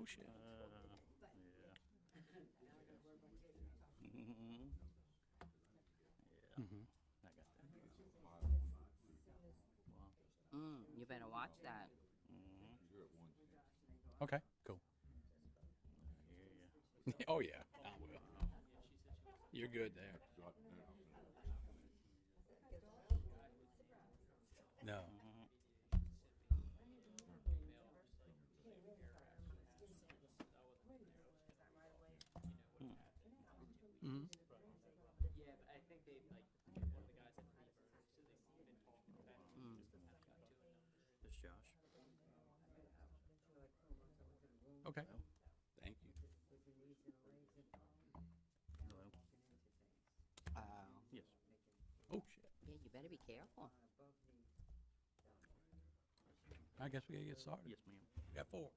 shit. Mm-hmm. Yeah, Mm-hmm. I got that. Wow. You better watch that. Mm-hmm. Okay, cool. Yeah. Oh yeah, I will. You're good there. No. Mm-hmm. Mm-hmm. Mm. This Josh. Okay. Thank you. Hello. Yes. Oh shit. Yeah, you better be careful. I guess we gotta get started. Yes, ma'am. We got 4.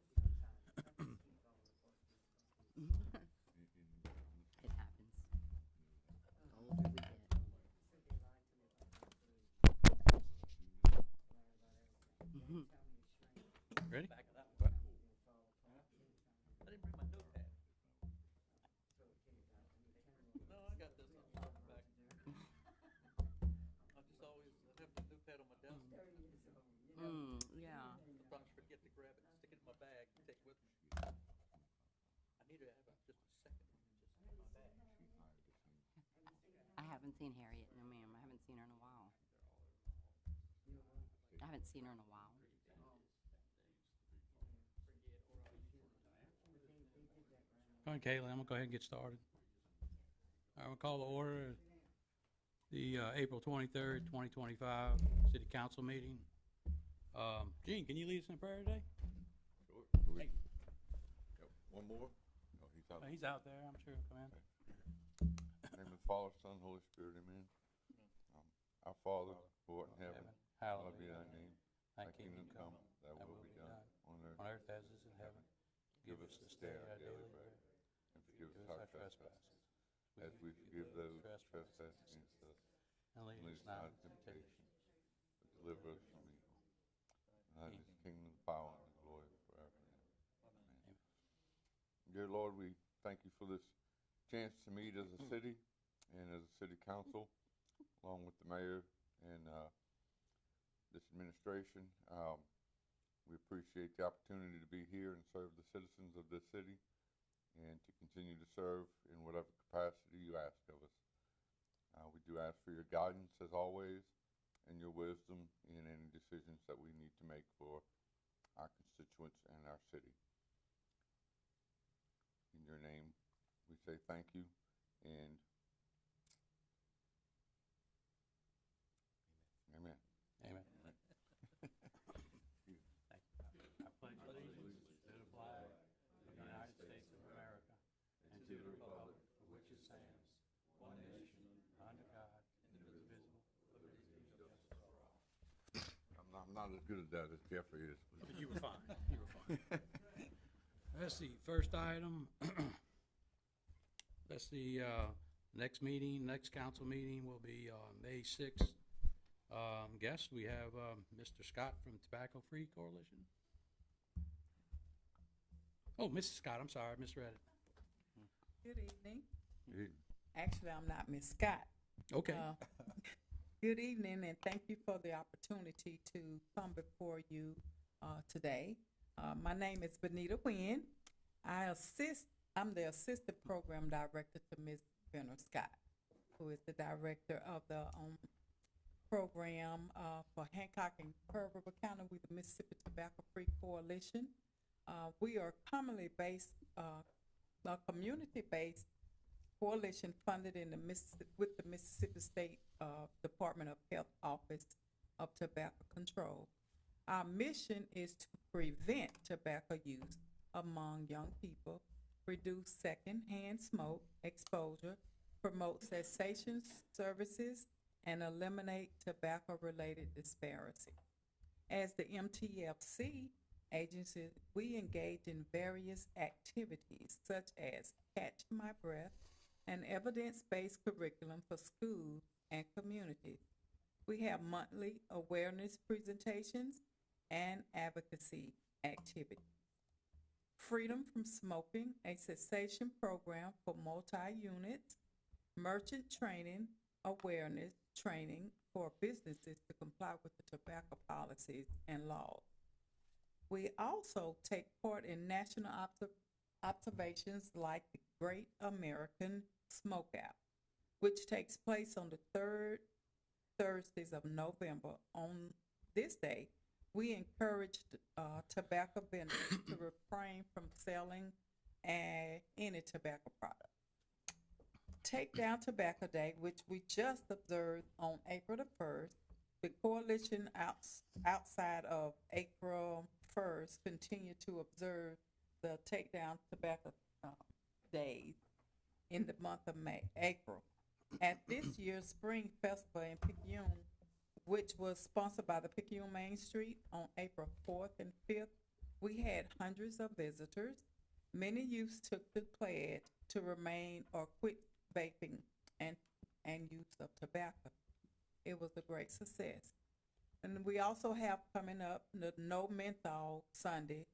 It happens. The older we get. Mhm. Ready? Back of that What? one. I didn't bring my notepad. No, I got this on the back. I just always have the notepad on my desk. Yeah. Sometimes forget to grab it, stick it in my bag, and take it with me. I need to have just a second, just in my bag. I haven't seen Harriet. No, ma'am. I haven't seen her in a while. I haven't seen her in a while. All right, Kayla, I'm gonna go ahead and get started. I will call to order the April 23rd, 2025 City Council meeting. Gene, can you lead us in prayer today? Sure. Do we- got one more? No, he's out. He's out there. I'm sure he'll come in. In the name of the Father, Son, Holy Spirit, amen. Our Father, who art in heaven, hallowed be thy name. Thy kingdom come, thy will be done, on on earth as it is in heaven. Give us this day our daily bread, and forgive us our trespasses, as we forgive those who trespass against us. And And lead us not into temptation, but deliver us from evil. And thine is the kingdom, the power, and the glory forever and ever. Amen. Dear Lord, we thank you for this chance to meet as a city and as a city council, along with the mayor and this administration. We appreciate the opportunity to be here and serve the citizens of this city, and to continue to serve in whatever capacity you ask of us. We do ask for your guidance as always, and your wisdom in any decisions that we need to make for our constituents and our city. In your name, we say thank you, and amen. Amen. Thank you. I pledge allegiance to the flag of the United States of America and to the republic for which it stands, one nation, under God, indivisible, with liberty and justice for all. I'm not as good at that as Jeffrey is. You were fine. You were fine. That's the first item. That's the next meeting, next council meeting will be May 6th. Guest, we have Mr. Scott from Tobacco Free Coalition. Oh, Mrs. Scott, I'm sorry, I misread it. Good evening. He- Actually, I'm not Miss Scott. Okay. Good evening, and thank you for the opportunity to come before you today. My name is Benita Wynn. I'm the Assistant Program Director to Ms. Benner Scott, who is the Director of the program for Hancock and Pearl River County with the Mississippi Tobacco Free Coalition. We are commonly based, a community-based coalition funded in with the Mississippi State Department of Health Office of Tobacco Control. Our mission is to prevent tobacco use among young people, reduce secondhand smoke exposure, promote cessation services, and eliminate tobacco-related disparity. As the MTFC agency, we engage in various activities such as Catch My Breath, an evidence-based curriculum for schools and communities. We have monthly awareness presentations and advocacy activities. Freedom from Smoking, a cessation program for multi-units, merchant training, awareness training for businesses to comply with the tobacco policies and laws. We also take part in national observations like the Great American Smokeout, which takes place on the third Thursdays of November. On this day, we encourage tobacco vendors to refrain from selling any tobacco product. Take Down Tobacco Day, which we just observed on April the 1st. The coalition outside of April 1st continue to observe the Take Down Tobacco days in the month of April. At this year's Spring Festival in Picayune, which was sponsored by the Picayune Main Street on April 4th and 5th, we had hundreds of visitors. Many youths took the pledge to remain or quit vaping and use of tobacco. It was a great success. And we also have coming up the No Menthol Sunday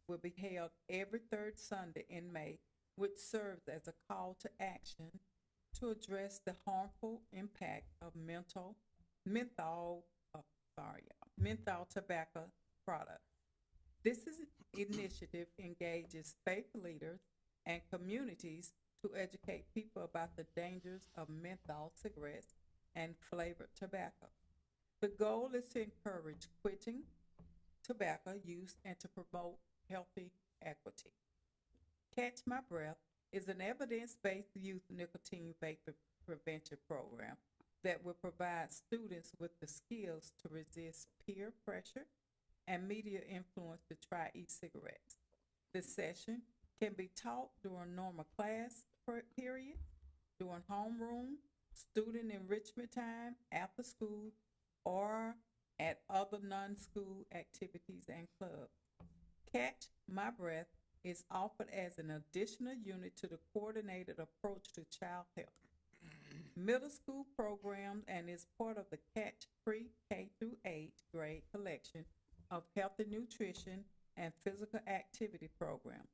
will be held every third Sunday in May, which serves as a call to action to address the harmful impact of menthol tobacco products. This initiative engages faith leaders and communities to educate people about the dangers of menthol cigarettes and flavored tobacco. The goal is to encourage quitting tobacco use and to promote healthy equity. Catch My Breath is an evidence-based youth nicotine vapor prevention program that will provide students with the skills to resist peer pressure and media influence to try e-cigarettes. The session can be taught during normal class period, during homeroom, student enrichment time, after school, or at other non-school activities and clubs. Catch My Breath is offered as an additional unit to the coordinated approach to child health middle school programs and is part of the Catch pre-K through 8 grade collection of healthy nutrition and physical activity programs.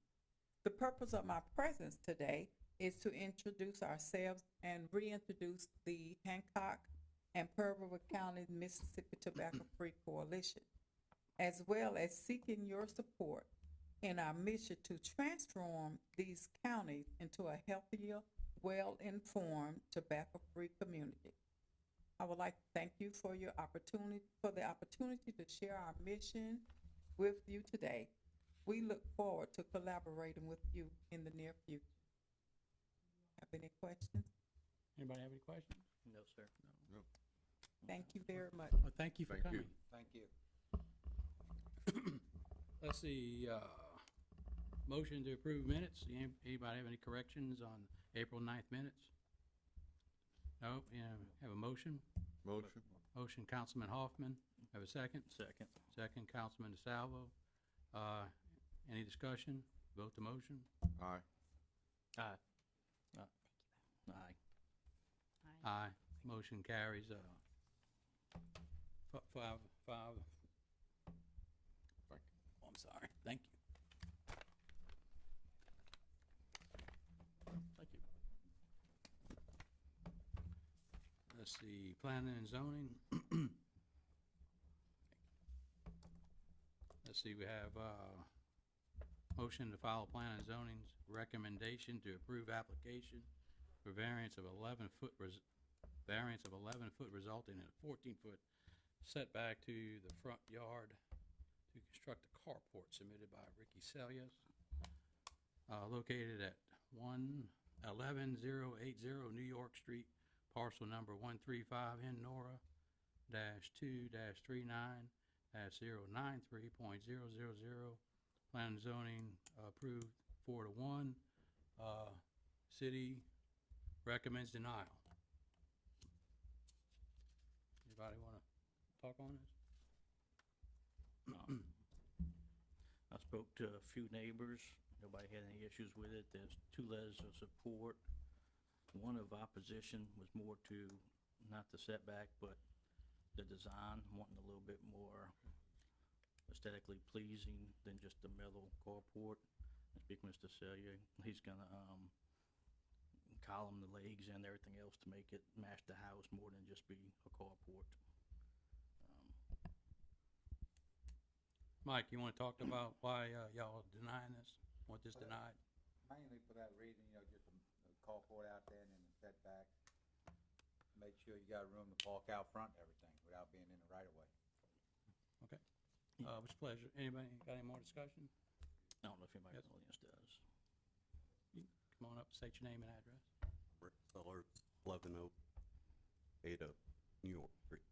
The purpose of my presence today is to introduce ourselves and reintroduce the Hancock and Pearl River County Mississippi Tobacco Free Coalition, as well as seeking your support in our mission to transform these counties into a healthier, well-informed, tobacco-free community. I would like to thank you for the opportunity to share our mission with you today. We look forward to collaborating with you in the near future. Have any questions? Anybody have any questions? No, sir. No. Thank you very much. Well, thank you for Thank you. coming. Thank you. Let's see, motion to approve minutes. Anybody have any corrections on April 9th minutes? No, have a motion? Motion? Motion, Councilman Hoffman. Have a second? Second. Second, Councilman DeSalvo. Any discussion? Vote the motion. Aye. Aye. Aye. Aye. Motion carries, five. Thank you. Oh, I'm sorry. Thank you. Thank you. Let's see, planning and zoning. Let's see, we have, motion to file plan and zoning's recommendation to approve application for variance of 11 foot resulting in a 14-foot setback to the front yard to construct a carport submitted by Ricky Celius, located at 11080 New York Street, parcel number 135 in Nora -2-39-093.000. Plan and zoning approved 4-1. City recommends denial. Anybody want to talk on this? I spoke to a few neighbors. Nobody had any issues with it. There's 2 letters of support. One of opposition was more to not the setback, but the design, wanting a little bit more aesthetically pleasing than just the metal carport. I speak with Mr. Celia, he's gonna, column the legs and everything else to make it match the house more than just be a carport. Mike, you wanna talk about why, y'all denying this, want this denied? Mainly for that reason, just a carport out there and then the setback. Make sure you got room to park out front and everything without being in the right of way. Okay. With pleasure. Anybody got any more discussion? I don't know if anybody in Yes. the audience does. Come on up, state your name and address. Rick Sellers, 1108 New York Street.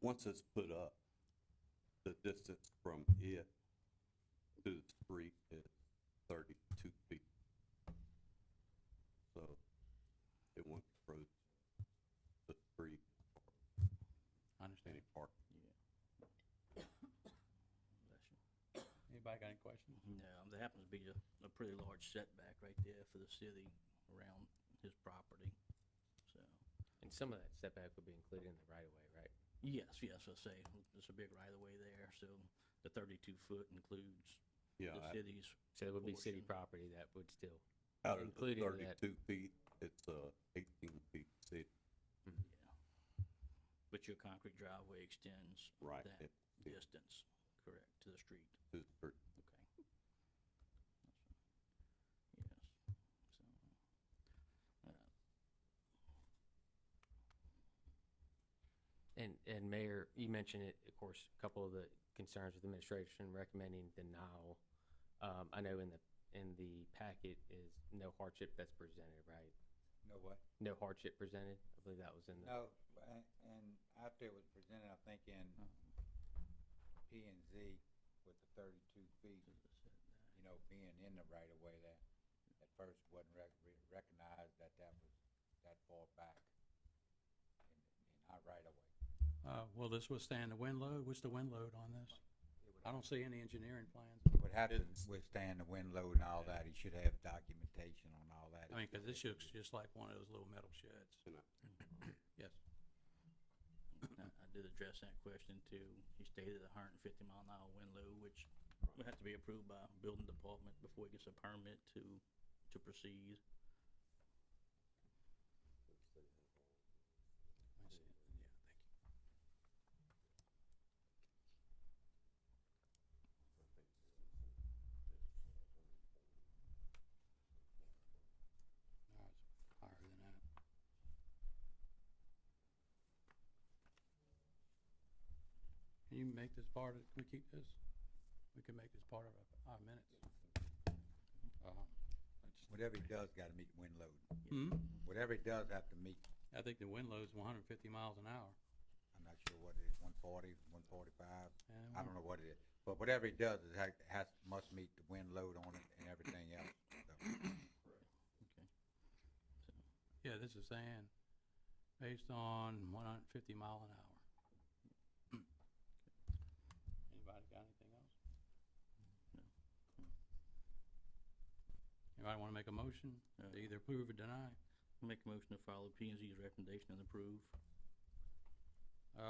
Once it's put up, the distance from it to the street is 32 feet. So it won't approach the street I understand. any park. Yeah. Bless you. Anybody got any questions? No, there happens to be a pretty large setback right there for the city around his property, so. And some of that setback would be included in the right of way, right? Yes, I say, there's a big right of way there, so the 32 foot includes Yeah, the city's, So it would be city Portion. property that would still, out of the including that. 32 feet, it's 18 feet city. yeah. But your concrete driveway extends Right, that it- distance, correct, to the street, to the street. okay. Yes, so, And Mayor, you mentioned it, of course, a couple of the concerns with administration recommending denial. I know in the packet is no hardship that's presented, right? Know what? No hardship presented? I believe that was in the. No, and after it was presented, I think in P and Z with the 32 feet, being in the right of way, that at first wasn't recognized that was that far back in our right of way. Will this withstand the wind load? What's the wind load on this? I don't see any engineering plans. It would have to withstand the wind load and all that. He should have documentation on all that. I mean, cause this looks just like one of those little metal sheds. And Yes. I did address that question too. He stated 150-mile-an-hour wind load, which would have to be approved by building department before he gets a permit to proceed. I see it. Yeah, thank you. No, it's higher than that. Can you make this part of, can we keep this? We can make this part of our minutes. Whatever he does, gotta meet wind load. Hmm? Whatever he does have to meet, I think the wind load's 150 miles an hour. I'm not sure what it is, 140, 145. Yeah, I don't know what it is, but whatever he does, it must meet the wind load on it and everything else. So, Okay. Yeah, this is saying based on 150 mile an hour. Anybody got anything else? Anybody wanna make a motion to either approve or deny? Make a motion to follow P and Z's recommendation and approve.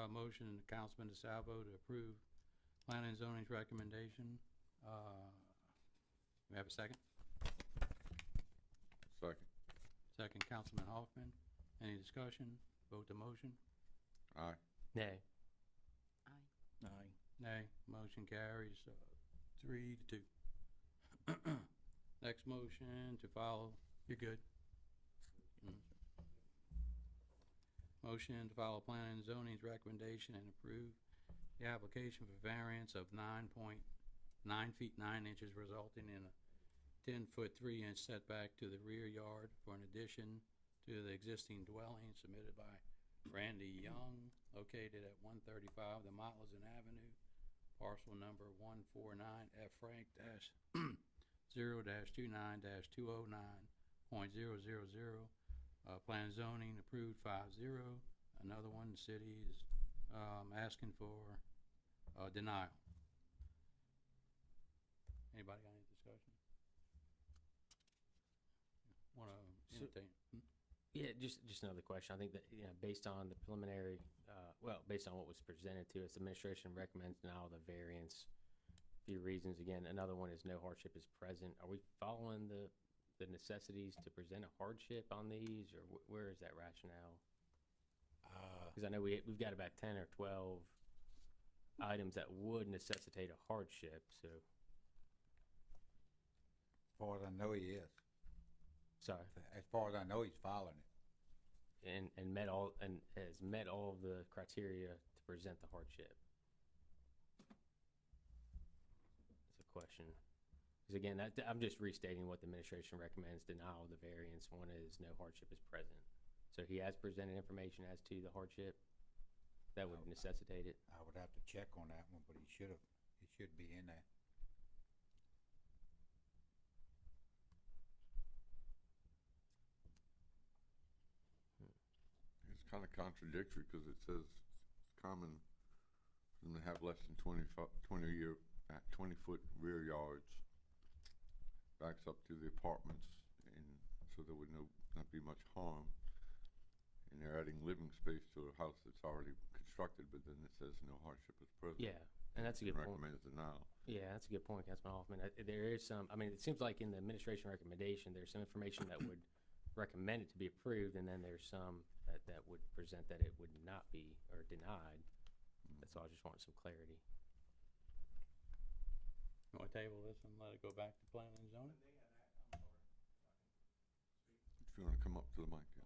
Motion, Councilman DeSalvo to approve planning and zoning's recommendation. We have a second? Second. Second, Councilman Hoffman. Any discussion? Vote the motion. Aye. Nay. Aye. Aye. Nay. Motion carries, 3-2. Next motion to follow, you're good. Motion to follow planning and zoning's recommendation and approve the application for variance of 9.9 feet 9 inches resulting in a 10-foot 3-inch setback to the rear yard for an addition to the existing dwelling submitted by Randy Young, located at 135 the Motlison Avenue, parcel number 149F Frank dash 0-29-209.000. Plan zoning approved 5-0. Another one, the city is, asking for, denial. Anybody got any discussion? Wanna entertain? Yeah, just another question. I think that, based on the preliminary, based on what was presented to us, administration recommends denial of the variance few reasons. Again, another one is no hardship is present. Are we following the necessities to present a hardship on these, or where is that rationale? Because I know we've got about 10 or 12 items that would necessitate a hardship, so, As far as I know, he is. sorry. As far as I know, he's following it. And has met all of the criteria to present the hardship? That's a question. Because again, I'm just restating what the administration recommends, denial of the variance. One is no hardship is present. So he has presented information as to the hardship that would necessitate it. I would have to check on that one, but he should be in there. It's kind of contradictory because it says it's common for them to have less than 20-foot rear yards. Backs up to the apartments, and so there would not be much harm. And they're adding living space to a house that's already constructed, but then it says no hardship is present. Yeah, and that's a good point. Recommends denial. Yeah, that's a good point, Councilman Hoffman. There is some, I mean, it seems like in the administration recommendation, there's some information that would recommend it to be approved, and then there's some that would present that it would not be, or denied. That's all, I just wanted some clarity. You wanna table this and let it go back to planning and zoning? If you want to come up to the mic, yeah.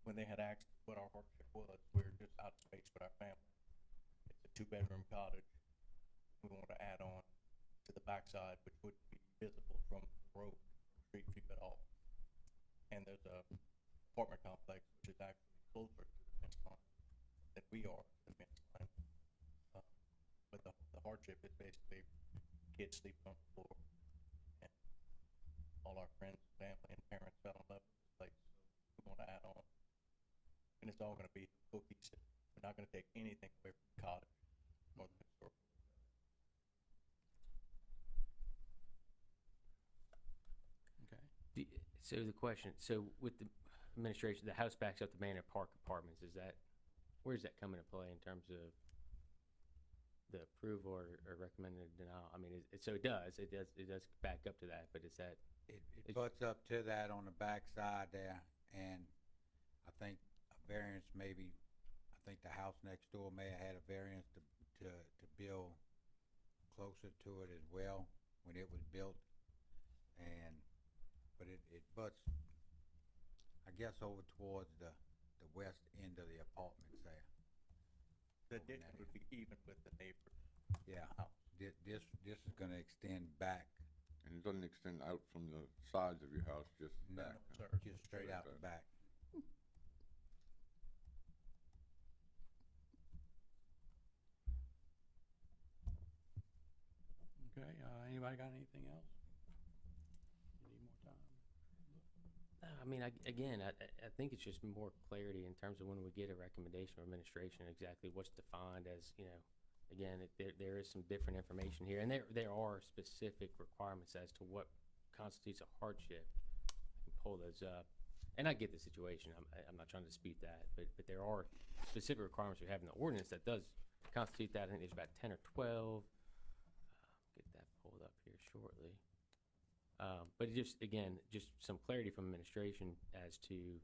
When they had asked what our hardship was, we were just out of space with our family. It's a 2-bedroom cottage. We want to add on to the backside, which would be visible from the road, street view at all. And there's a apartment complex which is actually closer to the fence line than we are to the fence line. But the hardship is basically kids sleeping on the floor, and all our friends, family, and parents fell in love with this place. So we want to add on. And it's all going to be cohesive. We're not going to take anything away from the cottage or the historical. Okay. So the question, so with the administration, the house backs up to Manor Park Apartments, where does that come into play in terms of the approval or recommended denial? I mean, it does back up to that, but is that? It butts up to that on the back side there, and I think a variance maybe, I think the house next door may have had a variance to build closer to it as well when it was built, but it butts, I guess, over towards the west end of the apartments there. The addition would be even with the neighbor. Yeah, this is gonna extend back. And it doesn't extend out from the sides of your house, just No, back. sir. Just straight out the back. Okay, anybody got anything else? You need more time? I mean, I think it's just more clarity in terms of when we get a recommendation from administration, exactly what's defined as, again, there is some different information here, and there are specific requirements as to what constitutes a hardship. I can pull those up, and I get the situation. I'm not trying to dispute that, but there are specific requirements we have in the ordinance that does constitute that. I think there's about 10 or 12. Get that pulled up here shortly. But just some clarity from administration as to,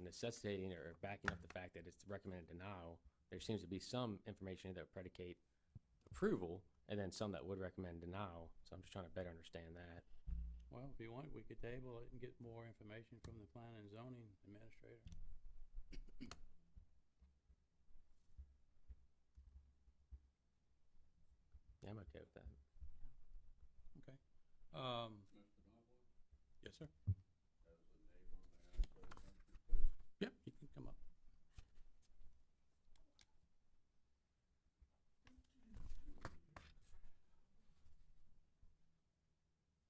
necessitating or backing up the fact that it's recommended denial. There seems to be some information that would predicate approval, and then some that would recommend denial. So I'm just trying to better understand that. Well, if you want, we could table it and get more information from the planning and zoning administrator. Yeah, I'm okay with that. Okay. Yes, sir. Yep, you can come up.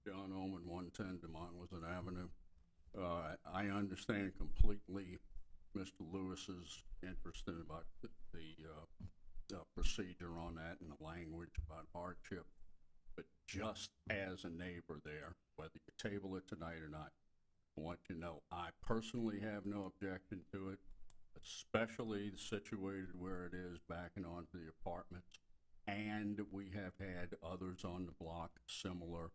John Oman, 110 Demont Avenue. I understand completely Mr. Lewis's interest in about the procedure on that and the language about hardship. But just as a neighbor there, whether you table it tonight or not, I want you to know I personally have no objection to it. especially situated where it is backing onto the apartments. And we have had others on the block similar.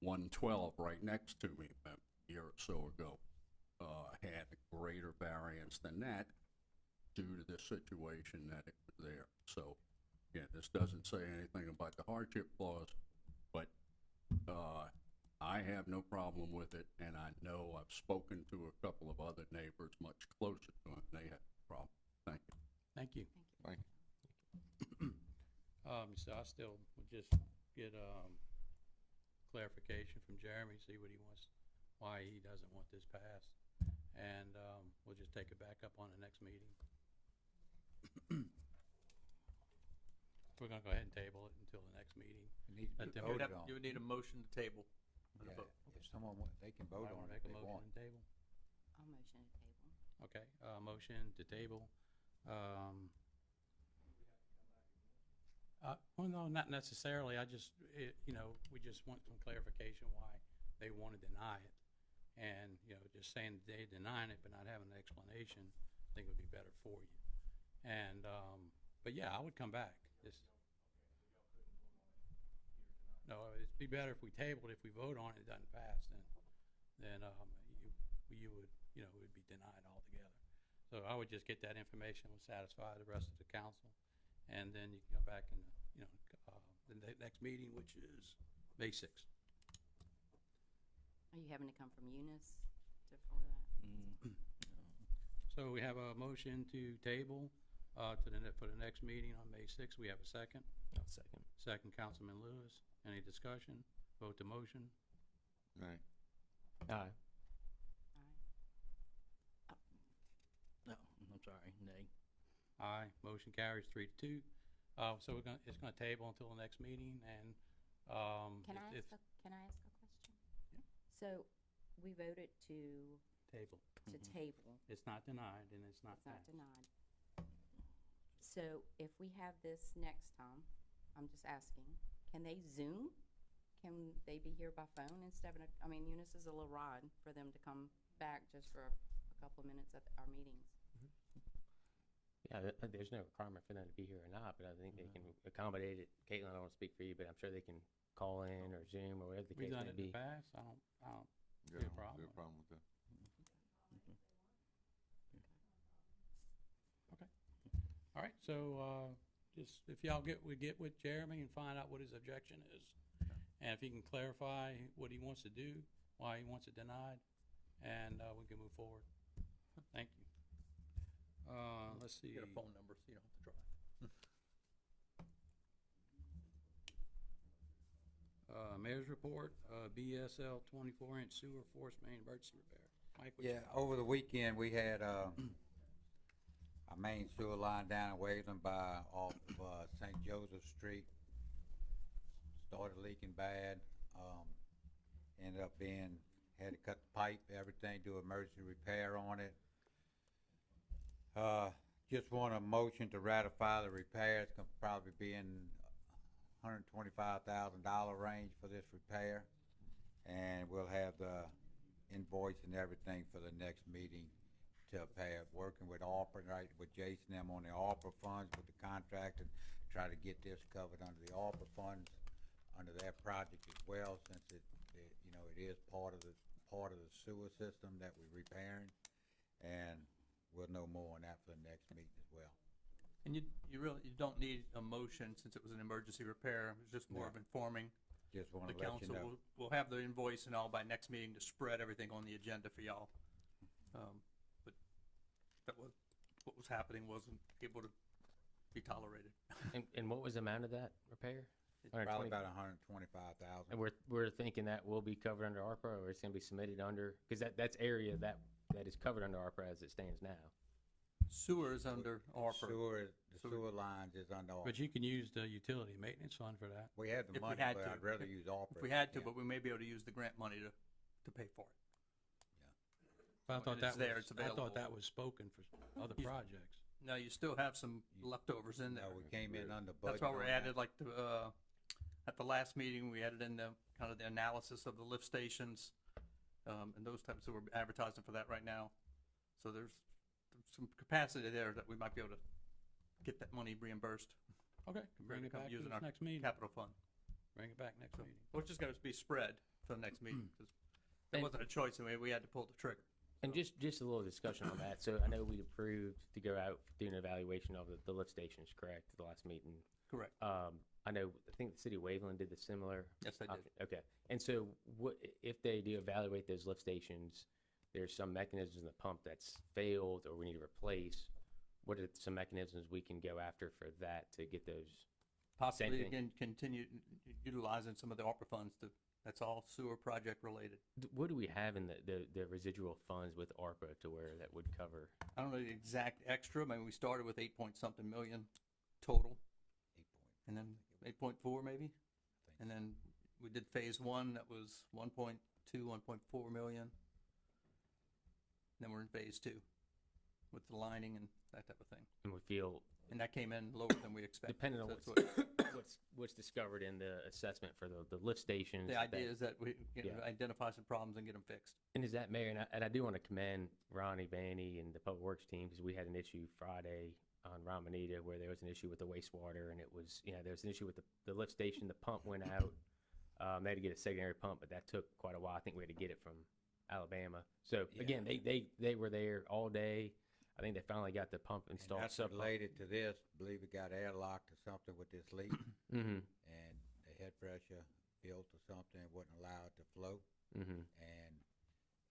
112 right next to me a year or so ago had a greater variance than that due to the situation that it was there. So, yeah, this doesn't say anything about the hardship clause, but I have no problem with it, and I know I've spoken to a couple of other neighbors much closer to them, they have no problem. Thank you. Thank you. Thank you. So I still would just get, clarification from Jeremy, see what he wants, why he doesn't want this passed. And, we'll just take it back up on the next meeting. We're gonna go ahead and table it until the next meeting. It needs to Let be them- voted on. You would need a motion to table and a Yeah, vote. if someone, they can vote Somebody on wanna it if make a they motion want. and table? I'll motion to table. Okay, motion to table. Well, no, not necessarily. I just, we just want some clarification why they want to deny it. And, just saying they denying it but not having an explanation, I think would be better for you. And, but yeah, I would come back. No, it'd be better if we tabled, if we vote on it, it doesn't pass, then you would, it would be denied altogether. So I would just get that information, would satisfy the rest of the council, and then you can come back in, the next meeting, which is May 6th. Are you having to come from Eunice for that? So we have a motion to table, for the next meeting on May 6th. We have a second. I'll second. Second, Councilman Lewis. Any discussion? Vote to motion. Nay. Aye. Aye. No, I'm sorry, nay. Aye. Motion carries 3-2. So it's gonna table until the next meeting, and, Can I if ask a question? Yeah. So we voted to table. table. It's not denied, and it's not It's not passed. denied. So if we have this next time, I'm just asking, can they Zoom? Can they be here by phone instead of, Eunice is a little rod for them to come back just for a couple of minutes at our meetings. Yeah, there's no requirement for them to be here or not, but I think they can accommodate it. Caitlin, I don't wanna speak for you, but I'm sure they can call in or Zoom or whatever the We've case done may it in be. the past. I don't Yeah, see a problem. see a problem with that. All right, so, just, if y'all we get with Jeremy and find out what his objection is. And if he can clarify what he wants to do, why he wants it denied, and, we can move forward. Thank you. Let's see. Get a phone number so you don't have to drive. Mayor's report, BSL 24-inch sewer force main emergency repair. Mike, what you Yeah, got? over the weekend, we had, a main sewer line down in Waveland off of, St. Joseph Street. Started leaking bad, ended up had to cut the pipe, everything, do emergency repair on it. Just want a motion to ratify the repairs, can probably be in $125,000 range for this repair. And we'll have the invoice and everything for the next meeting to pay it. Working with ARPA, right, with Jason, them on the ARPA funds with the contract, and try to get this covered under the ARPA funds, under that project as well, since it is part of the sewer system that we're repairing. And we'll know more on that for the next meeting as well. And you don't need a motion since it was an emergency repair. It was just more of informing Just the wanna let you council. know. We'll have the invoice and all by next meeting to spread everything on the agenda for y'all. But that was, what was happening wasn't able to be tolerated. And what was the amount of that repair? Probably 120? about $125,000. And we're thinking that will be covered under ARPA, or it's gonna be submitted under, cause that's area that is covered under ARPA as it stands now. Sewer is under ARPA. The sewer lines is under ARPA. But you can use the utility maintenance fund for that. We have the If we money, had but to. I'd rather use ARPA. If we had to, yeah. but we may be able to use the grant money to pay for it. But I When thought it's that there, was, it's I available. thought that was spoken for other You- projects. No, you still have some leftovers in there. No, we came in under budget. That's why we're on added, that. like, at the last meeting, we added in the, kind of the analysis of the lift stations, and those types, so we're advertising for that right now. So there's some capacity there that we might be able to get that money reimbursed Okay, bring compared to it come back to using this our next meeting. capital fund. Bring it back next So, meeting. well, it's just gonna be spread for the next meeting, because there And- wasn't a choice, and we had to pull the trigger. And just a little discussion on that. So I know we approved to go out, do an evaluation of the lift stations, correct, at the last meeting? Correct. I know, I think the city of Waveland did the similar. Yes, they did. Okay, and so what, if they do evaluate those lift stations, there's some mechanisms in the pump that's failed or we need to replace. What are some mechanisms we can go after for that to get those? Possibly, thing. again, continue utilizing some of the ARPA funds to, that's all sewer project related. What do we have in the residual funds with ARPA to where that would cover? I don't know the exact extra, I mean, we started with 8 point something million total, 8 point. and then 8.4 maybe? And then we did phase one, that was 1.2, 1.4 million. Then we're in phase two with the lining and that type of thing. And we feel, And that came in lower than we expected. depending on So what's, that's what- what's discovered in the assessment for the lift stations. The idea is that we Yeah. identify some problems and get them fixed. And is that, Mayor, and I do want to commend Ronnie, Vanny, and the Public Works team, because we had an issue Friday on Ramonita where there was an issue with the wastewater, and it was, there was an issue with the lift station, the pump went out. They had to get a secondary pump, but that took quite a while. I think we had to get it from Alabama. So Yeah. again, they were there all day. I think they finally got the pump And installed. that's related to this, believe it got airlocked or something with this leak, Mm-hmm, and the head pressure built or something, wouldn't allow it to flow, mm-hmm. and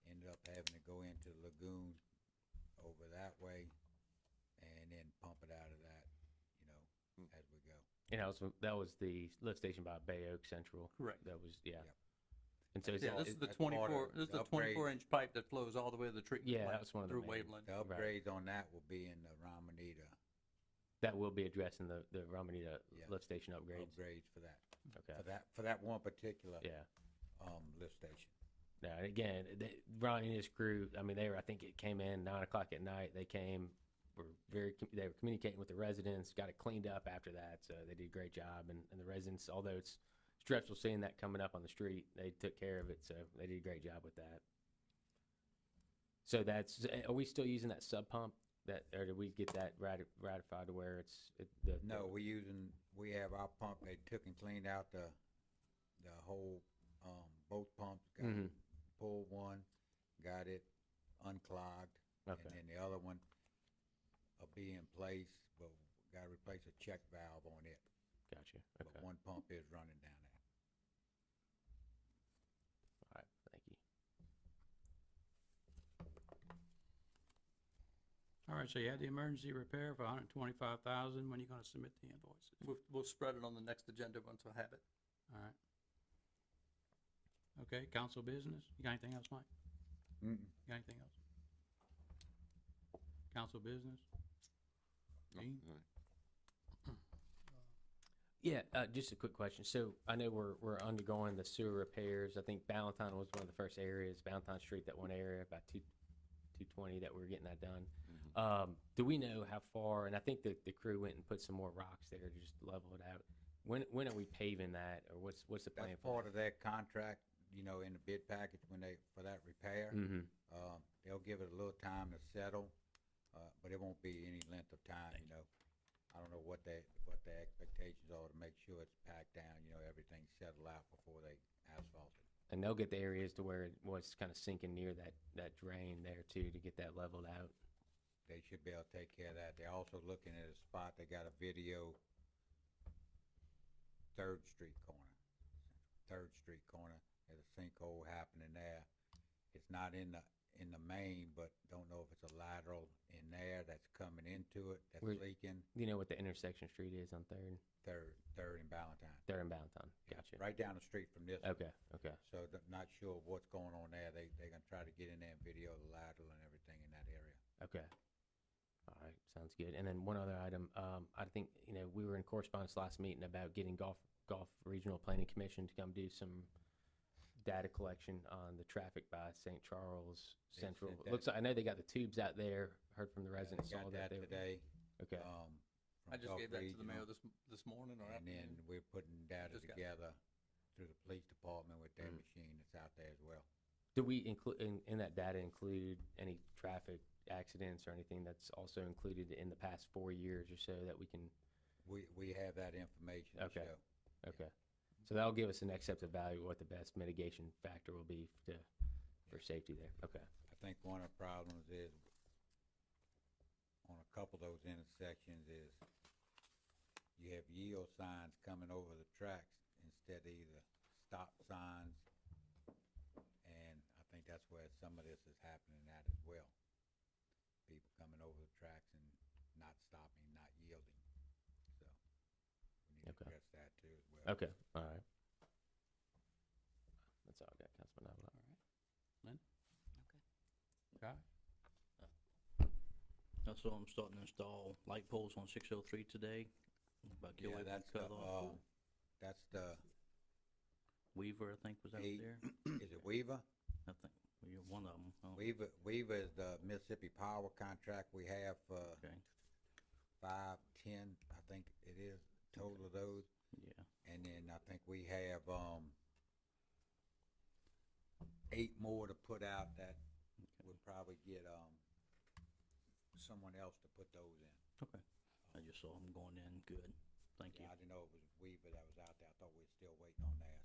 ended up having to go into the lagoon over that way, and then pump it out of that, as we go. And that was the lift station by Bay Oak Central. Correct. That was, yeah. Yep. And so it's, Yeah, this is the that's part of 24, this is the the upgrade. 24-inch pipe that flows all the way to the treatment Yeah, plant that's one of the through main- Waveland. The upgrades on that will be in the Ramonita that will be addressed in the Ramonita Yeah. lift station upgrades. upgrades for that, Okay. for that one particular, Yeah. lift station. Now, and again, Ronnie and his crew, I mean, I think it came in 9 o'clock at night. They came, they were communicating with the residents, got it cleaned up after that. So they did a great job. And the residents, although it's stressful seeing that coming up on the street, they took care of it. So they did a great job with that. So are we still using that sub pump or did we get that ratified to where No, we have our pump, they took and cleaned out the whole, both pumps, got Mhm. pulled one, got it unclogged, Okay. and then the other one will be in place, but gotta replace a check valve on it, Gotcha. but Okay. one pump is running down there. All right. Thank you. All right, so you had the emergency repair for $125,000. When are you gonna submit the invoices? We'll spread it on the next agenda once I have it. All right. Okay, council business. You got anything else, Mike? Mm-mm. You got anything else? Council business? Gene? Yeah, just a quick question. So I know we're undergoing the sewer repairs. I think Ballantyne was one of the first areas, Ballantyne Street, that one area, about 220 that we were getting that done. Do we know how far, and I think the crew went and put some more rocks there to just level it out. When are we paving that, or what's the plan That's for part of their contract, in the bid package for that repair. that? Mm-hmm. They'll give it a little time to settle, but it won't be any length of time, I don't know what their expectations are to make sure it's packed down, everything's settled out before they asphalt it. And they'll get the areas to where it was kind of sinking near that drain there too, to get that leveled out. They should be able to take care of that. They're also looking at a spot, they got a video, 3rd Street corner. 3rd Street corner, there's a sinkhole happening there. It's not in the main, but don't know if it's a lateral in there that's coming into it, that's Where- leaking. Do you know what the intersection street is on 3rd? 3rd and Ballantyne. 3rd and Ballantyne. Gotcha. Right down the street from this. Okay. So not sure what's going on there. They're gonna try to get in there and video the lateral and everything in that area. Okay. All right, sounds good. And then one other item, I think, we were in correspondence last meeting about getting Gulf Regional Planning Commission to come do some data collection on the traffic by St. Charles They Central. said It looks like, I know they got the tubes out there, heard from the Yeah, residents, they saw got that. that today. Okay, from I just Gulf gave that to the Regional. mayor this morning or And then afternoon. we're putting data Just got it. together through the police department with their Mm. machine that's out there as well. do we include, in that data include any traffic accidents or anything that's also included in the past 4 years or so that we can, We have that information to Okay. show. okay. So that'll give us an accepted value of what the best mitigation factor will be for safety there. Okay. I think one of the problems is on a couple of those intersections is you have yield signs coming over the tracks instead of either stop signs. And I think that's where some of this is happening at as well. People coming over the tracks and not stopping, not yielding. So we need to Okay. address that too as well. Okay, all right. That's all I got, Councilman Avila. Guy? I saw them starting to install light poles on 603 today. About Yeah, Gilway that's cut the, off. that's the, Weaver, I think, was out eight- there. is it Weaver? I think, well, you're one of them. Weaver is the Mississippi Power contract we have for Okay, 5, 10, I think it is, total of those. yeah. And then I think we have, 8 more to put out that would probably get, someone else to put those in. Okay. I just saw them going in. Good. Thank you. Yeah, I didn't know it was Weaver that was out there. I thought we were still waiting on theirs.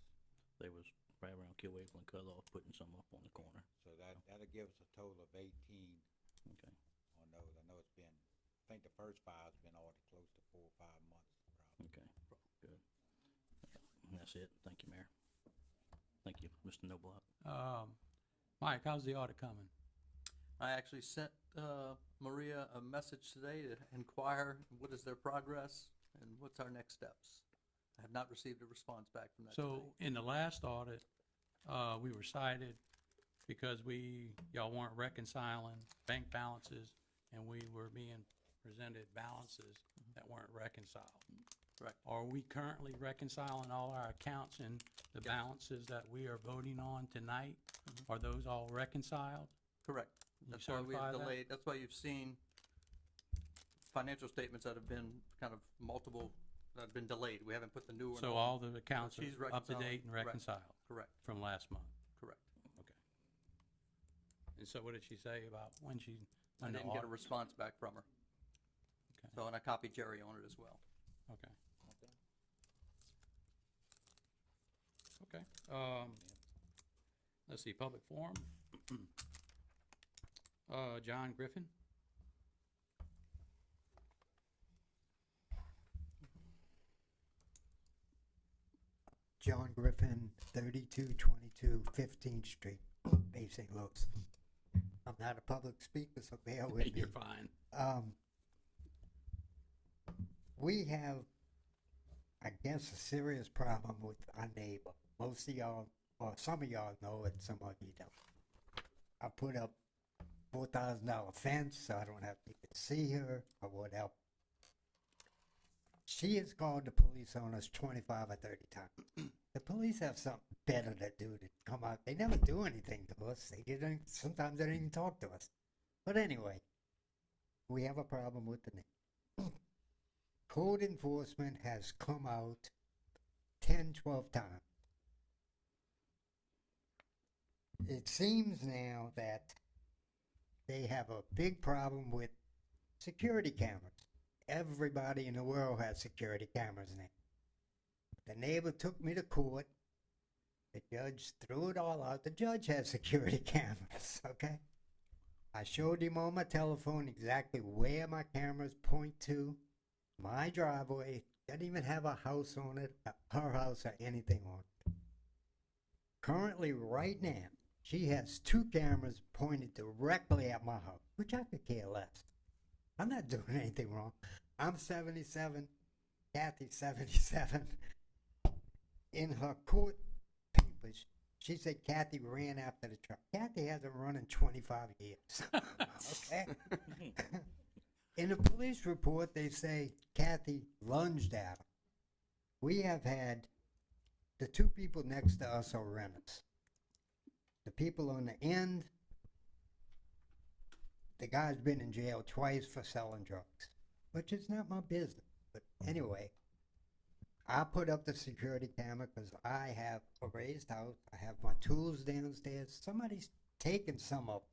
They was right around Kilway and cut off, putting some up on the corner. So that'll give us a total of 18 Okay. on those. I know it's been, I think the first 5's been ordered close to 4 or 5 months probably. Okay. Good. And that's it. Thank you, Mayor. Thank you, Mr. Noblock. Mike, how's the audit coming? I actually sent Maria a message today to inquire what is their progress and what's our next steps. I have not received a response back from that So today. in the last audit, we were cited because y'all weren't reconciling bank balances and we were being presented balances that weren't reconciled. Correct. Are we currently reconciling all our accounts and the Yes. balances that we are voting on tonight? Are those all reconciled? Correct. You That's why we certify have that? delayed, that's why you've seen financial statements that have been kind of multiple, that have been delayed. We haven't put the new one on. So all the accounts she's are up to reconciling, date and correct. reconciled Correct, from last month? correct. Okay. And so what did she say about when she? I when the didn't get a audit- response back from her. Okay. So, and I copied Jerry on it as well. Okay. Okay, let's see, public forum. John Griffin? John Griffin, 3222 15th Street, Bay St. Louis. I'm not a public speaker, so bear with me. You're fine. We have, I guess, a serious problem with our neighbor. Most of y'all, or some of y'all know it, some of you don't. I put up $4,000 fence so I don't have to even see her or whatever. She has called the police on us 25 or 30 times. The police have something better to do than come out. They never do anything to us. Sometimes they don't even talk to us. But anyway, we have a problem with the neighbor. Code enforcement has come out 10, 12 times. It seems now that they have a big problem with security cameras. Everybody in the world has security cameras now. The neighbor took me to court. The judge threw it all out. The judge has security cameras, okay? I showed him on my telephone exactly where my cameras point to. My driveway doesn't even have a house on it, her house or anything on it. Currently, right now, she has 2 cameras pointed directly at my house, which I could care less. I'm not doing anything wrong. I'm 77, Kathy's 77. In her court papers, she said Kathy ran after the truck. Kathy hasn't run in 25 years. Okay? In the police report, they say Kathy lunged at her. We have had the 2 people next to us are renters. The people on the end, the guy's been in jail twice for selling drugs, which is not my business. But anyway, I put up the security camera because I have a raised house. I have my tools downstairs. Somebody's taken some of them.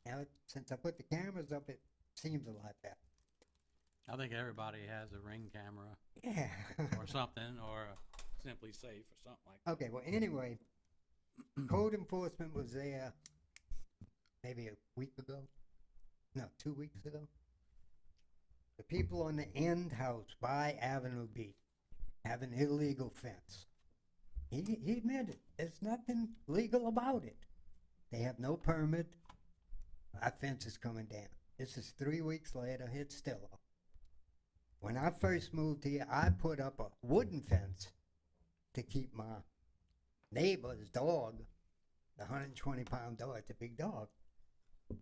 Now, since I put the cameras up, it seems a lot better. I think everybody has a Ring camera Yeah. or something, or a Simply Safe or something like that. Okay, well, anyway, code enforcement was there maybe a week ago. No, 2 weeks ago. The people on the end house by Avenue B have an illegal fence. He admitted, there's nothing legal about it. They have no permit. Our fence is coming down. This is 3 weeks later, it's still up. When I first moved here, I put up a wooden fence to keep my neighbor's dog, the 120-pound dog, it's a big dog.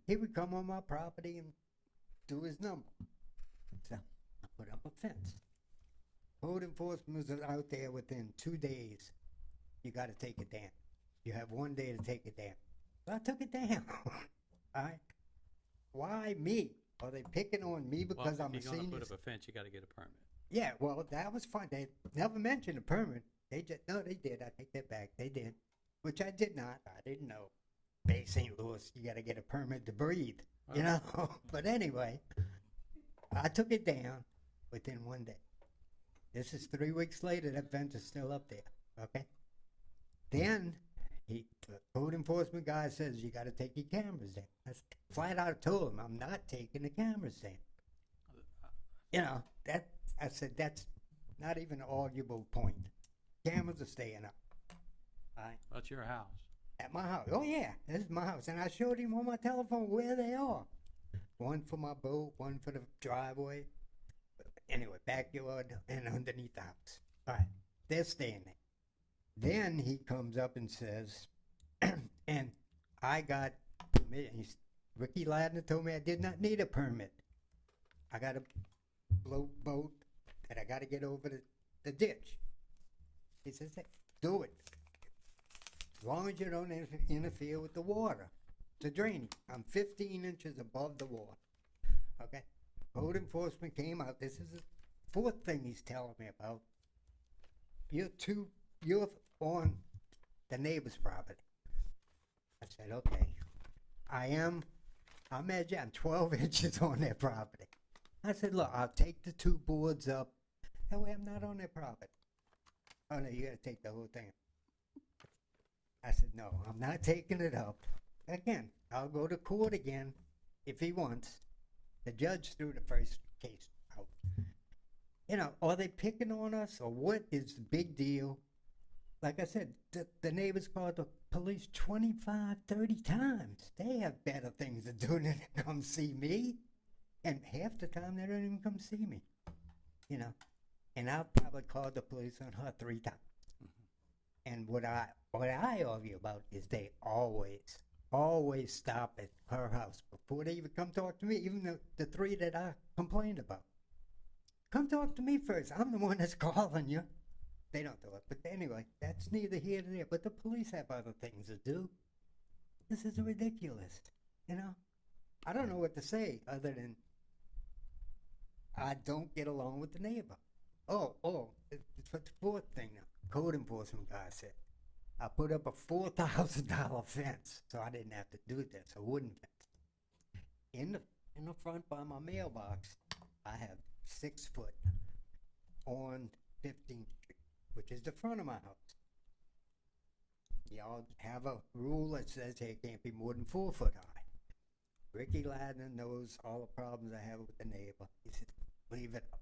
He would come on my property and do his number. So I put up a fence. Code enforcement was out there within 2 days. You gotta take it down. You have 1 day to take it down. So I took it down. Alright? Why me? Are they picking on me because I'm a If you're gonna senior? put up a fence, you gotta get a permit. Yeah, well, that was fine. They never mentioned a permit. They just, no, they did. I take that back. They did. Which I did not. I didn't know. Bay St. Louis, you gotta get a permit to breathe, you know? But anyway, I took it down within 1 day. This is 3 weeks later, that fence is still up there, okay? Then, the code enforcement guy says, you gotta take your cameras down. I flat out told him, I'm not taking the cameras down. You know, I said, that's not even an arguable point. Cameras are staying up. All right? That's your house. At my house. Oh yeah, this is my house. And I showed him on my telephone where they are. One for my boat, one for the driveway. Anyway, backyard and underneath the house. All right, they're staying there. Then he comes up and says, and I got permit. Ricky Ladner told me I did not need a permit. I got a float boat that I got to get over the ditch. He says, hey, do it. As long as you don't interfere with the water, the drainage. I'm 15 inches above the water. Okay? Code enforcement came out. This is the fourth thing he's telling me about. You're on the neighbor's property. I said, okay. I'm 12 inches on their property. I said, look, I'll take the 2 boards up. That way I'm not on their property. Oh no, you gotta take the whole thing. I said, no, I'm not taking it up. Again, I'll go to court again if he wants. The judge threw the first case out. You know, are they picking on us or what is the big deal? Like I said, the neighbors called the police 25, 30 times. They have better things to do than to come see me. And half the time they don't even come see me. You know, and I've probably called the police on her 3 times. And what I argue about is they always stop at her house before they even come talk to me, even the 3 that I complained about. Come talk to me first. I'm the one that's calling you. They don't do it. But anyway, that's neither here nor there. But the police have other things to do. This is ridiculous, you know? I don't know what to say other than I don't get along with the neighbor. It's the 4th thing now. Code enforcement guy said, I put up a $4,000 fence, so I didn't have to do this, a wooden fence. In the front by my mailbox, I have 6 foot on 15th Street, which is the front of my house. Y'all have a rule that says hey, it can't be more than 4 foot high. Ricky Ladner knows all the problems I have with the neighbor. He said, leave it up.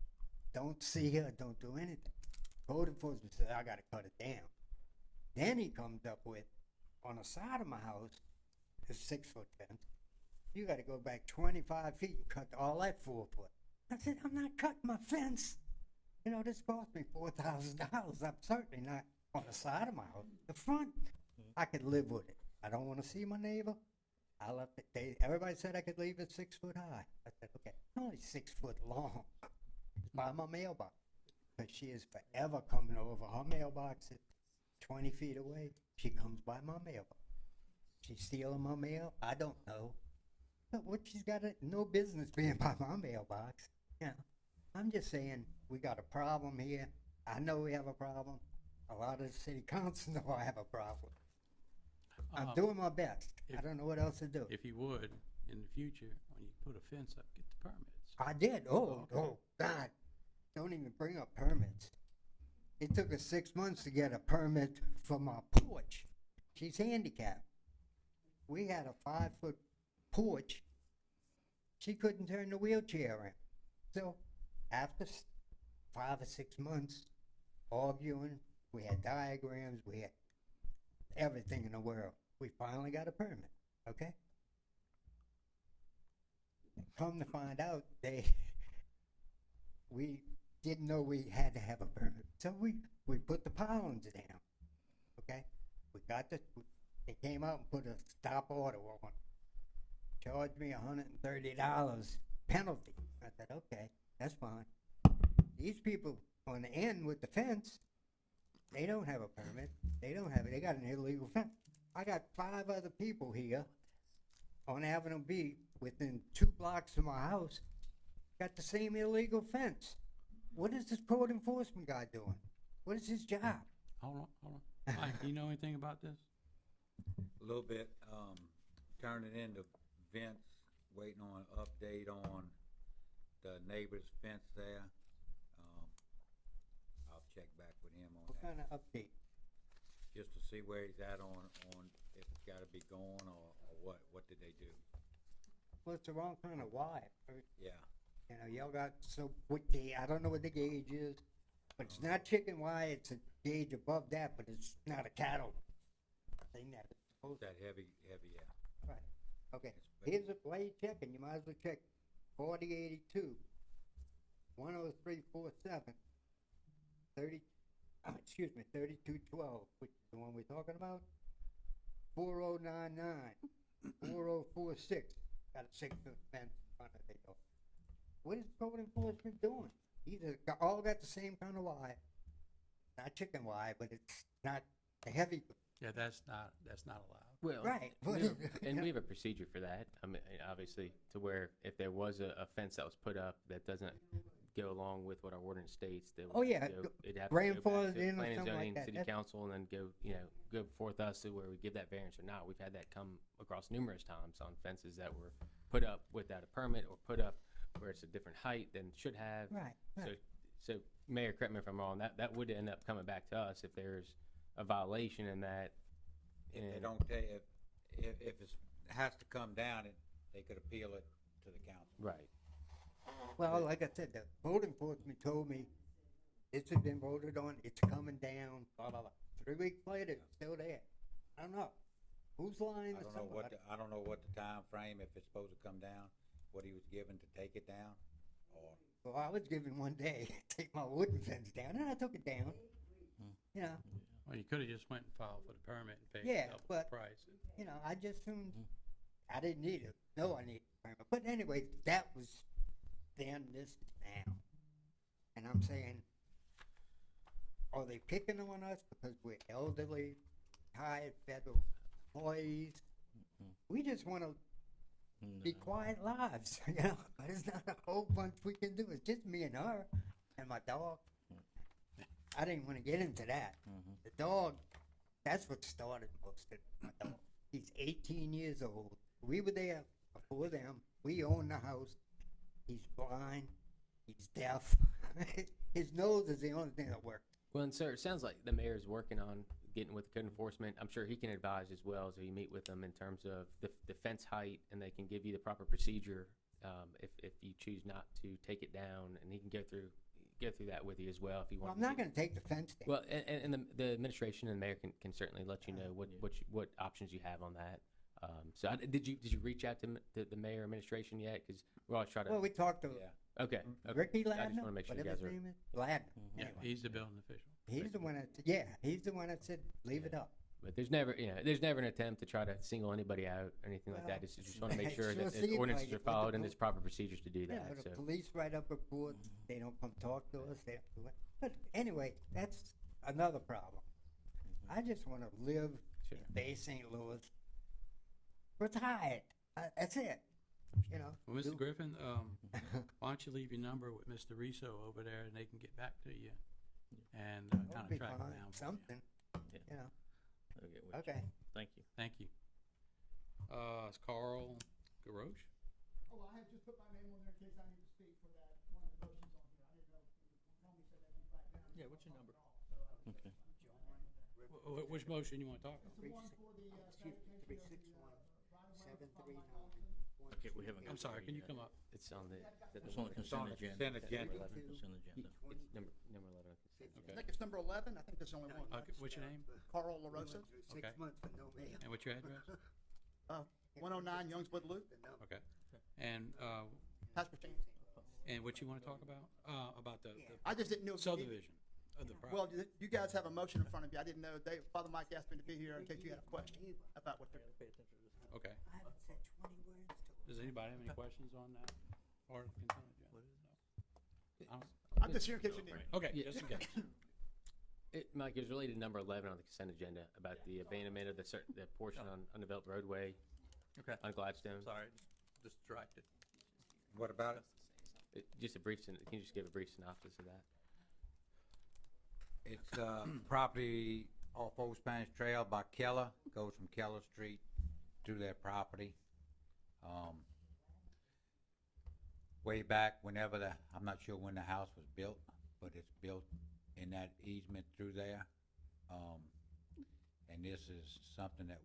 Don't see her, don't do anything. Code enforcement said, I gotta cut it down. Then he comes up with, on the side of my house, this 6 foot fence, you gotta go back 25 feet and cut all that 4 foot. I said, I'm not cutting my fence. You know, this cost me $4,000. I'm certainly not on the side of my house. The front, I could live with it. I don't wanna see my neighbor. I left it, everybody said I could leave it 6 foot high. I said, okay, it's only 6 foot long. It's by my mailbox. But she is forever coming over. Her mailbox is 20 feet away. She comes by my mailbox. She's stealing my mail? I don't know. But what she's got no business being by my mailbox. You know, I'm just saying we got a problem here. I know we have a problem. A lot of the city council know I have a problem. I'm doing my best. I don't know what else to do. If you would, in the future, when you put a fence up, get the permits. I did. Oh, God. Don't even bring up permits. It took us 6 months to get a permit for my porch. She's handicapped. We had a 5-foot porch. She couldn't turn the wheelchair in. So after 5 or 6 months arguing, we had diagrams, we had everything in the world. We finally got a permit, okay? Come to find out, we didn't know we had to have a permit. So we put the pilings down, okay? They came out and put a stop order on. Charged me $130 penalty. I said, okay, that's fine. These people on the end with the fence, they don't have a permit. They don't have it. They got an illegal fence. I got 5 other people here on Avenue B within 2 blocks of my house got the same illegal fence. What is this code enforcement guy doing? What is his job? Hold on. Mike, do you know anything about this? A little bit, turning into Vince, waiting on an update on the neighbor's fence there. I'll check back with him on What that, kind of update? just to see where he's at on if it's gotta be going or what did they do? Well, it's the wrong kind of wire. Yeah, You know, y'all got, so what I don't know what the gauge is, but it's not chicken wire, it's a gauge above that, but it's not a cattle thing that it's supposed to. that heavy, yeah. Right, okay, It's- here's a, while you checking, you might as well check 4082, 10347, 3212, which is the one we're talking about, 4099, 4046, got a 6-foot fence in front of it. What is code enforcement doing? All got the same kind of wire, not chicken wire, but it's not the heavy, Yeah, that's not allowed. Well, right. and we have a procedure for that. I mean, obviously, to where if there was a fence that was put up that doesn't go along with what our ordinance states, that Oh, yeah, it'd have to go grandfathered back to in or planning and something like zoning, that. city That's- council, and then go forth us to where we give that variance or not. We've had that come across numerous times on fences that were put up without a permit or put up where it's a different height than should have. Right, right. So Mayor, correct me if I'm wrong, that would end up coming back to us if there's a violation in that. If they and- don't if it has to come down, they could appeal it to the council. Right. Well, like I said, the code enforcement told me this has been voted on, it's coming down, blah, blah, blah. 3 weeks later, it's still there. I don't know. Who's lying I to don't know somebody? I don't know what the time frame, if it's supposed to come down, what he was given to take it down, or, Well, I was given one day, take my wooden fence down, and I took it down. You know, Well, you could've just went and filed for the permit and paid Yeah, double the but- price. you know, I just assumed I didn't need it. No, I needed a permit. But anyway, that was then, this is now. And I'm saying, are they picking on us because we're elderly, tired federal employees? We just wanna be quiet lives, you know, but it's not a whole bunch we can do. It's just me and her and my dog. I didn't wanna get into that. The dog, that's what started most of it, my dog. He's 18 years old. We were there before them. We own the house. He's blind. He's deaf. His nose is the only thing that works. Well, and sir, it sounds like the mayor's working on getting with code enforcement. I'm sure he can advise as well, so you meet with them in terms of the fence height, and they can give you the proper procedure if you choose not to take it down, and he can go through that with you as well if you Well, want. I'm not gonna take the fence down. Well, and the administration and the mayor can certainly let you know what options you have on that. So did you reach out to the mayor administration yet? Because we always try to. Well, we talked to yeah. Okay. Ricky I just Ladner, wanna make sure you whatever guys his are. name is, Ladner. Yeah, Anyway, he's the building official. he's the one that, he's the one that said, leave it up. But there's never an attempt to try to single anybody out or anything like that. Well, It's just want to make it sure sure that the seemed ordinances like are it with the followed and pol- there's proper procedures to do You know, that. the So police write up reports, they don't come talk to us, they don't do it. But anyway, that's another problem. I just wanna live Sure. in Bay St. Louis, retired, that's it, you know? Well, Mr. Do- Griffin, why don't you leave your number with Mr. Riso over there, and they can get back to you and That'll kinda be track it fine, down. for you. something, you know, okay. Thank you. Is Carl DeRoche? Oh, I had just put my name on there in case I need to speak for that, one of the motions on here. I didn't know, Tony said that he'd write down. Yeah, what's your number? Okay. Which motion you wanna talk about? It's the one for the, dedication of the, right-of-way for Tom Mike Okay, we haven't. I'm sorry, can you come up? It's on the, It's on the consent agenda. Consent agenda. Consent agenda. it's number 11 on consent. Okay. I think it's number 11, I think there's only one. Okay, what's your name? Carl LaRosa, Okay. And what's your address? 109 Youngswood Loop, Okay. And, Hasberton. and what you wanna talk about? About the I just didn't know. if you need- subdivision of the Well, property. you guys have a motion in front of you. I didn't know. Father Mike asked me to be here in case you had a question about what they're doing. Okay. Does anybody have any questions on that? Or consent agenda? No? I'm just here in case you need. Okay, Yeah. just in case. Mike, it was related to number 11 on the consent agenda about the abandonment of the portion on undeveloped roadway Okay, on Gladstone. sorry, just distracted. What about it? Just a brief, can you just give a brief synopsis of that? It's property off Old Spanish Trail by Keller, goes from Keller Street through their property. Way back whenever I'm not sure when the house was built, but it's built in that easement through there. And this is something that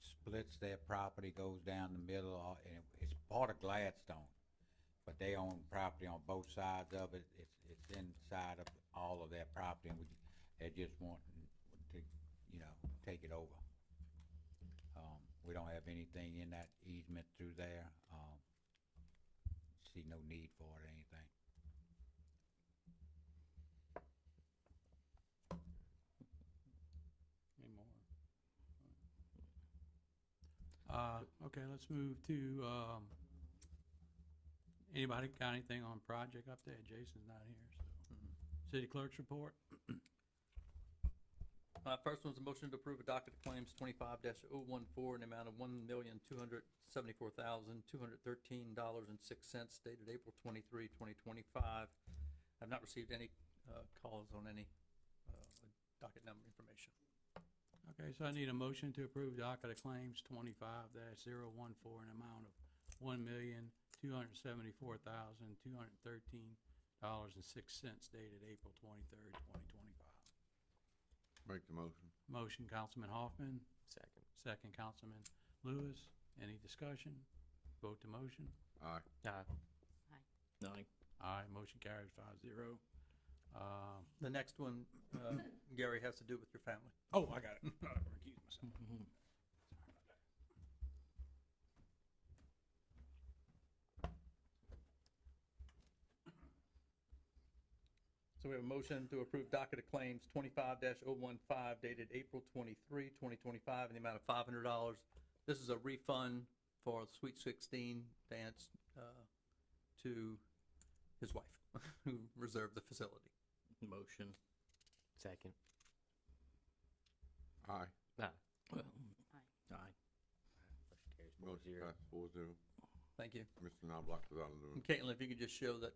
splits their property, goes down the middle, and it's part of Gladstone. But they own property on both sides of it. It's inside of all of their property, and they're just wanting to, take it over. We don't have anything in that easement through there. See no need for it or anything. Any more? Okay, let's move to, anybody got anything on project update? Jason's not here, so. City clerk's report? First one's a motion to approve a docket of claims 25-014 in the amount of $1,274,213.06 dated April 23, 2025. I've not received any calls on any docket number information. Okay, so I need a motion to approve docket of claims 25-014 in the amount of $1,274,213.06 dated April 23rd, 2025. Make the motion. Motion, Councilman Hoffman. Second. Second, Councilman Lewis. Any discussion? Vote to motion. Aye. Aye. Aye, motion carries 5-0. The next one, Gary, has to do with your family. Oh, I got it. I recused myself. So we have a motion to approve docket of claims 25-015 dated April 23, 2025 in the amount of $500. This is a refund for the Sweet 16 dance to his wife, who reserved the facility. Motion. Second. Aye. Well. Aye. Aye. Motion carries Motion 4-0. passed 4-0. Thank you. Mr. Knobloch is out of the room. And Caitlin, if you could just show that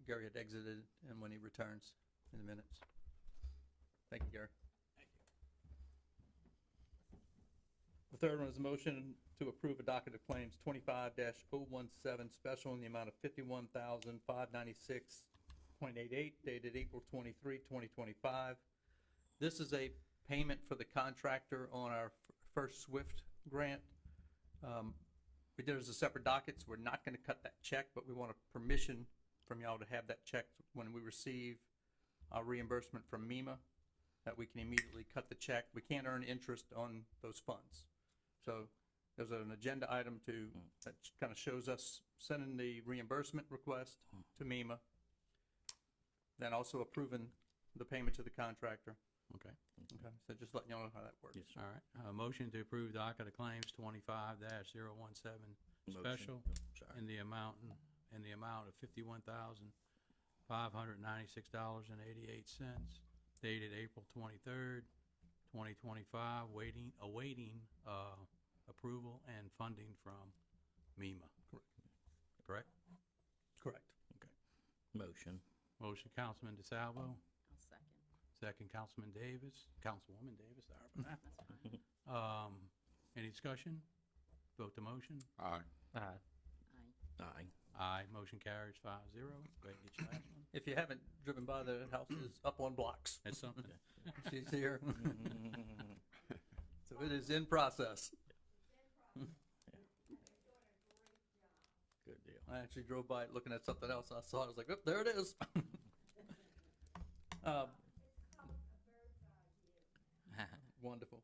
Gary had exited and when he returns in the minutes. Thank you, Gary. The third one is a motion to approve a docket of claims 25-017 special in the amount of $51,596.88 dated April 23, 2025. This is a payment for the contractor on our first SWIFT grant. We did it as a separate docket, so we're not gonna cut that check, but we want a permission from y'all to have that check when we receive our reimbursement from MEMA, that we can immediately cut the check. We can't earn interest on those funds. So there's an agenda item that kind of shows us sending the reimbursement request to MEMA, then also approving the payment to the contractor. Okay. Okay, so just letting y'all know how that works. Yes, sir. All right, motion to approve docket of claims 25-017 special in the amount of $51,596.88 dated April 23rd, 2025, awaiting approval and funding from MEMA. Correct? Correct. Okay. Motion. Motion, Councilman DeSalvo. I'll second. Second, Councilwoman Davis, sorry about that. That's fine. Any discussion? Vote to motion. Aye. Aye. Aye. Aye, motion carries 5-0. Go ahead and get your last one. If you haven't driven by, the house is up on blocks. That's something. She's here. So it is in process. Good deal. I actually drove by it looking at something else, and I saw it, I was like, oh, there it is. Wonderful.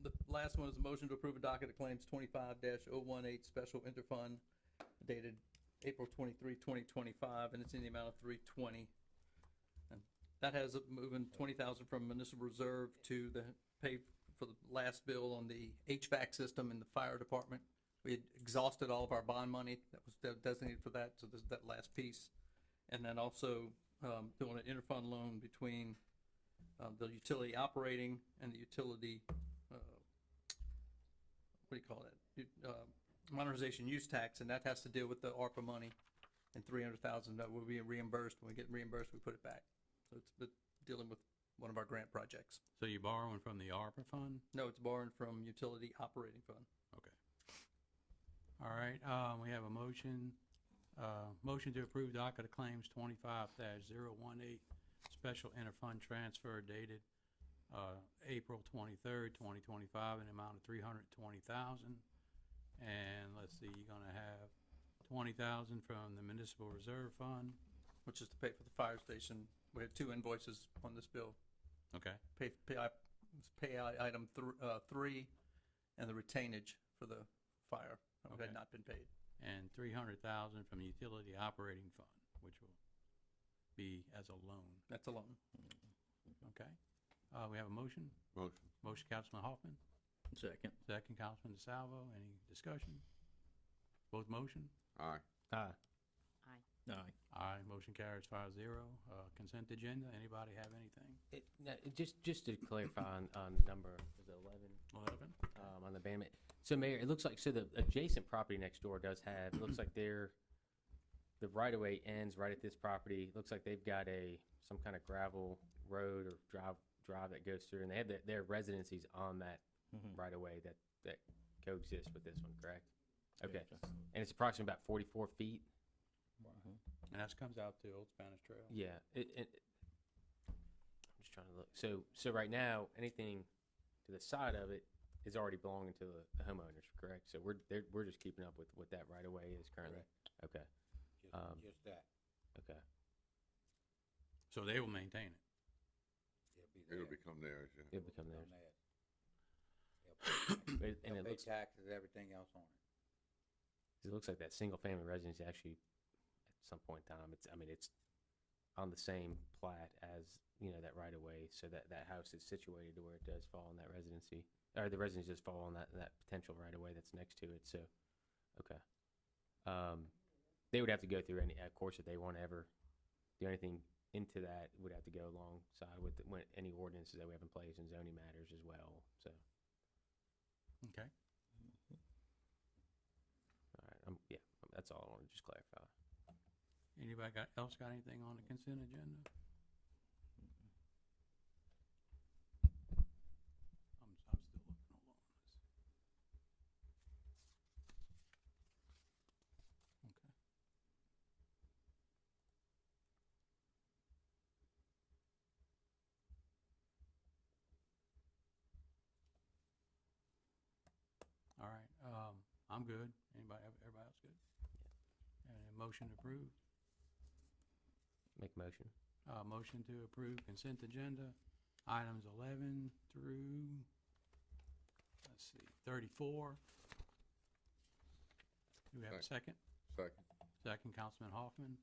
The last one is a motion to approve a docket of claims 25-018 special interfund dated April 23, 2025, and it's in the amount of $320. And that has it moving $20,000 from municipal reserve to the pay for the last bill on the HVAC system in the fire department. We had exhausted all of our bond money that was designated for that, so this is that last piece. And then also doing an interfund loan between the utility operating and the utility, what do you call that? Modernization use tax, and that has to deal with the ARPA money and $300,000 that will be reimbursed. When we get reimbursed, we put it back. So it's dealing with one of our grant projects. So you're borrowing from the ARPA fund? No, it's borrowing from utility operating fund. Okay. All right, we have a motion, motion to approve docket of claims 25-018, special interfund transfer dated, April 23rd, 2025, in the amount of $320,000. And let's see, you're gonna have $20,000 from the municipal reserve fund. Which is to pay for the fire station. We had 2 invoices on this bill. Okay. Pay item 3 and the retainage for the fire that Okay. had not been paid. And $300,000 from the utility operating fund, which will be as a loan. That's a loan. Okay. We have a motion. Motion. Motion, Councilman Hoffman. Second. Second, Councilman DeSalvo. Any discussion? Vote motion. Aye. Aye. Aye. Aye, motion carries 5-0. Consent agenda, anybody have anything? Just to clarify on the number, was it 11? 11? On the abandonment. So Mayor, it looks like, so the adjacent property next door does have, it looks like the right-of-way ends right at this property. It looks like they've got some kind of gravel road or drive that goes through, and they have their residencies on that right-of-way that coexist with this one, correct? Okay. And it's approximately about 44 feet? And that comes out to Old Spanish Trail. Yeah, I'm just trying to look. So right now, anything to the side of it is already belonging to the homeowners, correct? So we're just keeping up with what that right of way is currently. Okay. Just that. Okay. So they will maintain it. It'll become theirs, yeah. It'll become theirs. And They'll it pay looks taxes, everything else on it. it looks like that single family residence actually at some point in time it's on the same plat as that right of way, so that house is situated to where it does fall on that residency, or the residence does fall on that potential right of way that's next to it. So okay. They would have to go through of course, if they want to ever do anything into that, would have to go alongside with any ordinances that we have in place and zoning matters as well. So Okay. all right, that's all I want to just clarify. Anybody else got anything on the consent agenda? I'm still looking. Hold on. Okay. All right, I'm good. Everybody else good? And a motion to approve? Make a motion. Motion to approve consent agenda, items 11 through, let's see, 34. Do we have a second? Second. Second, Councilman Hoffman.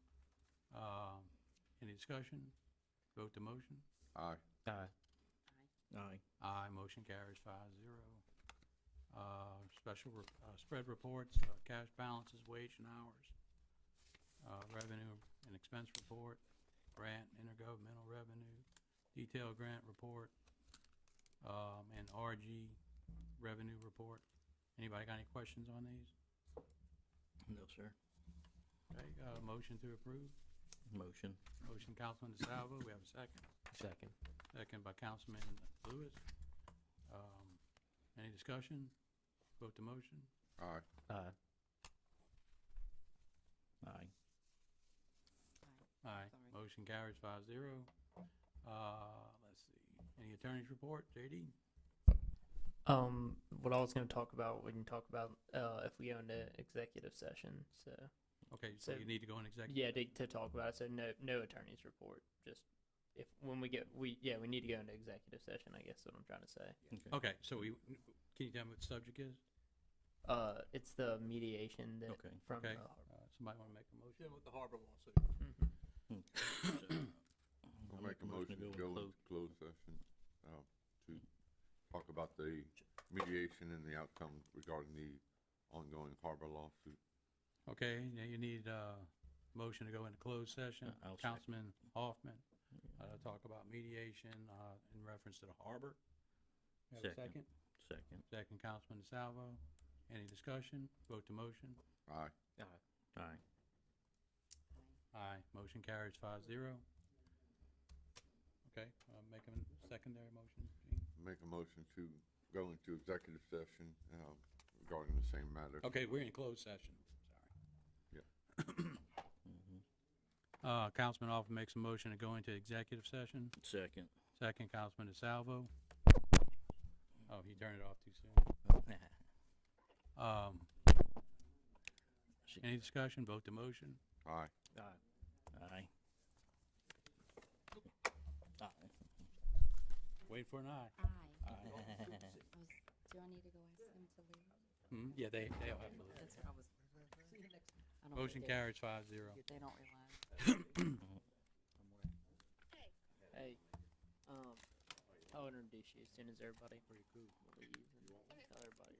Any discussion? Vote to motion. Aye. Aye. Aye. Aye, motion carries 5-0. Special spread reports, cash balances, wage and hours, revenue and expense report, grant, intergovernmental revenue, detailed grant report, and RG revenue report. Anybody got any questions on these? No, sir. Okay, motion to approve. Motion. Motion, Councilman DeSalvo. We have a second. Second. Second by Councilman Lewis. Any discussion? Vote to motion. Aye. Aye. Aye. Aye, Sorry. motion carries 5-0. Let's see, any attorney's report, JD? What I was gonna talk about, we can talk about, if we go into executive session, so. Okay, so So- you need to go in executive? Yeah, to talk about it, so no attorney's report, just if, when we get, we need to go into executive session, I guess is what I'm trying to say. Okay, so can you tell me what the subject is? It's the mediation that, Okay. from the Okay, harbor. somebody wanna make a motion? with the harbor lawsuit. Mhm. I'll make a motion to go into closed session, to talk about the mediation and the outcome regarding the ongoing harbor lawsuit. Okay, now you need a motion to go into closed session. I'll second. Councilman Hoffman, talk about mediation, in reference to the harbor. You have a Second. second? Second. Second, Councilman DeSalvo. Any discussion? Vote to motion. Aye. Aye. Aye, motion carries 5-0. Okay, make a secondary motion, Gene. Make a motion to go into executive session, regarding the same matter. Okay, we're in closed session, sorry. Mhm. Councilman Hoffman makes a motion to go into executive session. Second. Second, Councilman DeSalvo. Oh, he turned it off too soon. Any discussion? Vote to motion. Aye. Aye. Wait for an aye. Aye. Do I need to go ask them to leave? Yeah, they'll have to leave. That's what I was. I don't Motion think they- carries 5-0. They don't realize. Hey, I'll introduce you as soon as everybody leaves and tell everybody.